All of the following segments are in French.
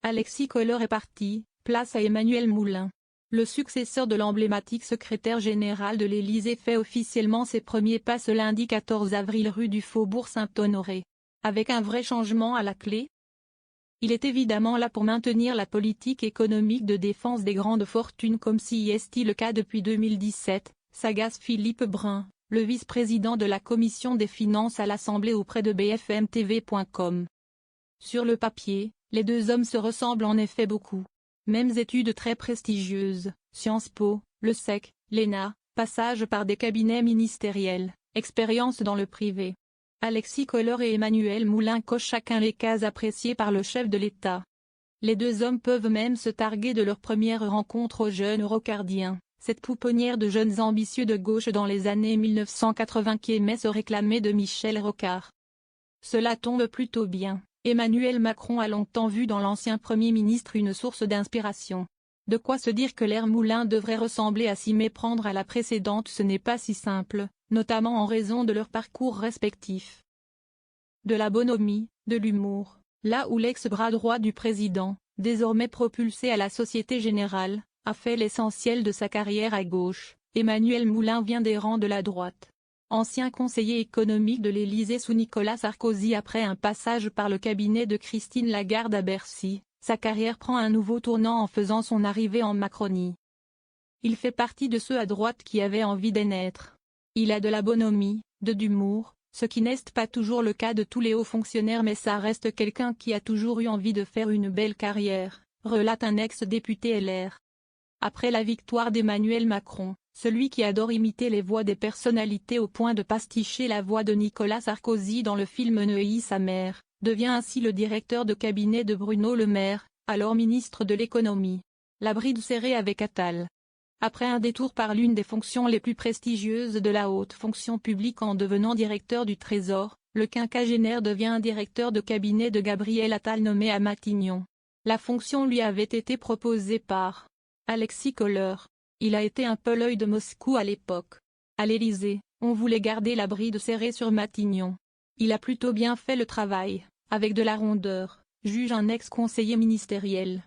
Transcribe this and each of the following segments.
Alexis Kohler est parti, place à Emmanuel Moulin. Le successeur de l'emblématique secrétaire général de l'Élysée fait officiellement ses premiers pas ce lundi 14 avril rue du Faubourg Saint-Honoré. Avec un vrai changement à la clé? Il est évidemment là pour maintenir la politique économique de défense des grandes fortunes comme si est le cas depuis 2017, s'agace Philippe Brun, le vice-président de la Commission des finances à l'Assemblée auprès de BFMTV.com. Sur le papier, les deux hommes se ressemblent en effet beaucoup. Mêmes études très prestigieuses, Sciences Po, le SEC, l'ENA, passage par des cabinets ministériels, expérience dans le privé. Alexis Kohler et Emmanuel Moulin cochent chacun les cases appréciées par le chef de l'État. Les deux hommes peuvent même se targuer de leur première rencontre aux jeunes Rocardiens, cette pouponnière de jeunes ambitieux de gauche dans les années 1980 qui aimait se réclamer de Michel Rocard. Cela tombe plutôt bien. Emmanuel Macron a longtemps vu dans l'ancien Premier ministre une source d'inspiration. De quoi se dire que l'ère Moulin devrait ressembler à s'y méprendre à la précédente, ce n'est pas si simple, notamment en raison de leurs parcours respectifs. De la bonhomie, de l'humour, là où l'ex-bras droit du président, désormais propulsé à la Société Générale, a fait l'essentiel de sa carrière à gauche, Emmanuel Moulin vient des rangs de la droite. Ancien conseiller économique de l'Élysée sous Nicolas Sarkozy après un passage par le cabinet de Christine Lagarde à Bercy, sa carrière prend un nouveau tournant en faisant son arrivée en Macronie. Il fait partie de ceux à droite qui avaient envie d'en être. Il a de la bonhomie, de l'humour, ce qui n'est pas toujours le cas de tous les hauts fonctionnaires, mais ça reste quelqu'un qui a toujours eu envie de faire une belle carrière, relate un ex-député LR. Après la victoire d'Emmanuel Macron, celui qui adore imiter les voix des personnalités au point de pasticher la voix de Nicolas Sarkozy dans le film Neuilly sa mère, devient ainsi le directeur de cabinet de Bruno Le Maire, alors ministre de l'économie. La bride serrée avec Attal. Après un détour par l'une des fonctions les plus prestigieuses de la haute fonction publique en devenant directeur du Trésor, le quinquagénaire devient un directeur de cabinet de Gabriel Attal nommé à Matignon. La fonction lui avait été proposée par Alexis Kohler. Il a été un peu l'œil de Moscou à l'époque. À l'Élysée, on voulait garder la bride serrée sur Matignon. Il a plutôt bien fait le travail, avec de la rondeur, juge un ex-conseiller ministériel.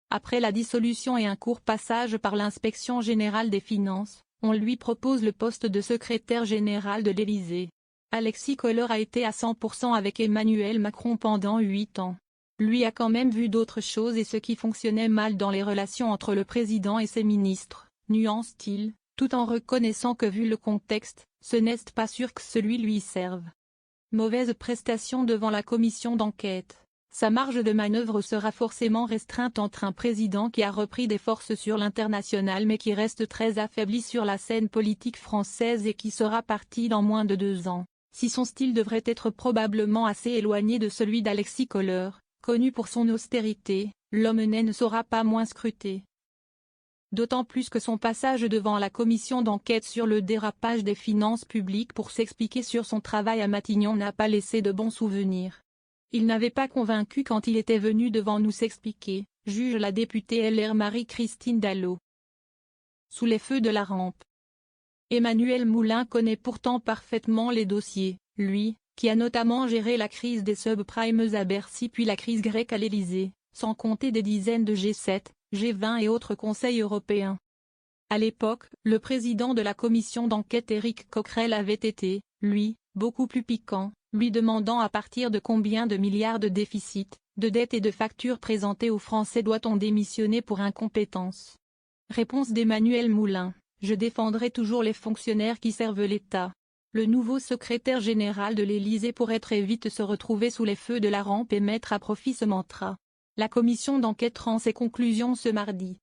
Après la dissolution et un court passage par l'Inspection générale des finances, on lui propose le poste de secrétaire général de l'Élysée. Alexis Kohler a été à 100% avec Emmanuel Macron pendant 8 ans. Lui a quand même vu d'autres choses et ce qui fonctionnait mal dans les relations entre le président et ses ministres. Nuance-t-il, tout en reconnaissant que vu le contexte, ce n'est pas sûr que celui lui serve. Mauvaise prestation devant la commission d'enquête. Sa marge de manœuvre sera forcément restreinte entre un président qui a repris des forces sur l'international mais qui reste très affaibli sur la scène politique française et qui sera parti dans moins de 2 ans. Si son style devrait être probablement assez éloigné de celui d'Alexis Kohler, connu pour son austérité, l'homme ne sera pas moins scruté. D'autant plus que son passage devant la commission d'enquête sur le dérapage des finances publiques pour s'expliquer sur son travail à Matignon n'a pas laissé de bons souvenirs. Il n'avait pas convaincu quand il était venu devant nous s'expliquer, juge la députée LR Marie-Christine Dallo. Sous les feux de la rampe. Emmanuel Moulin connaît pourtant parfaitement les dossiers, lui, qui a notamment géré la crise des subprimes à Bercy puis la crise grecque à l'Élysée, sans compter des dizaines de G7, G20 et autres conseils européens. À l'époque, le président de la commission d'enquête Éric Coquerel avait été, lui, beaucoup plus piquant, lui demandant à partir de combien de milliards de déficit, de dettes et de factures présentées aux Français doit-on démissionner pour incompétence. Réponse d'Emmanuel Moulin: je défendrai toujours les fonctionnaires qui servent l'État. Le nouveau secrétaire général de l'Élysée pourrait très vite se retrouver sous les feux de la rampe et mettre à profit ce mantra. La commission d'enquête rend ses conclusions ce mardi.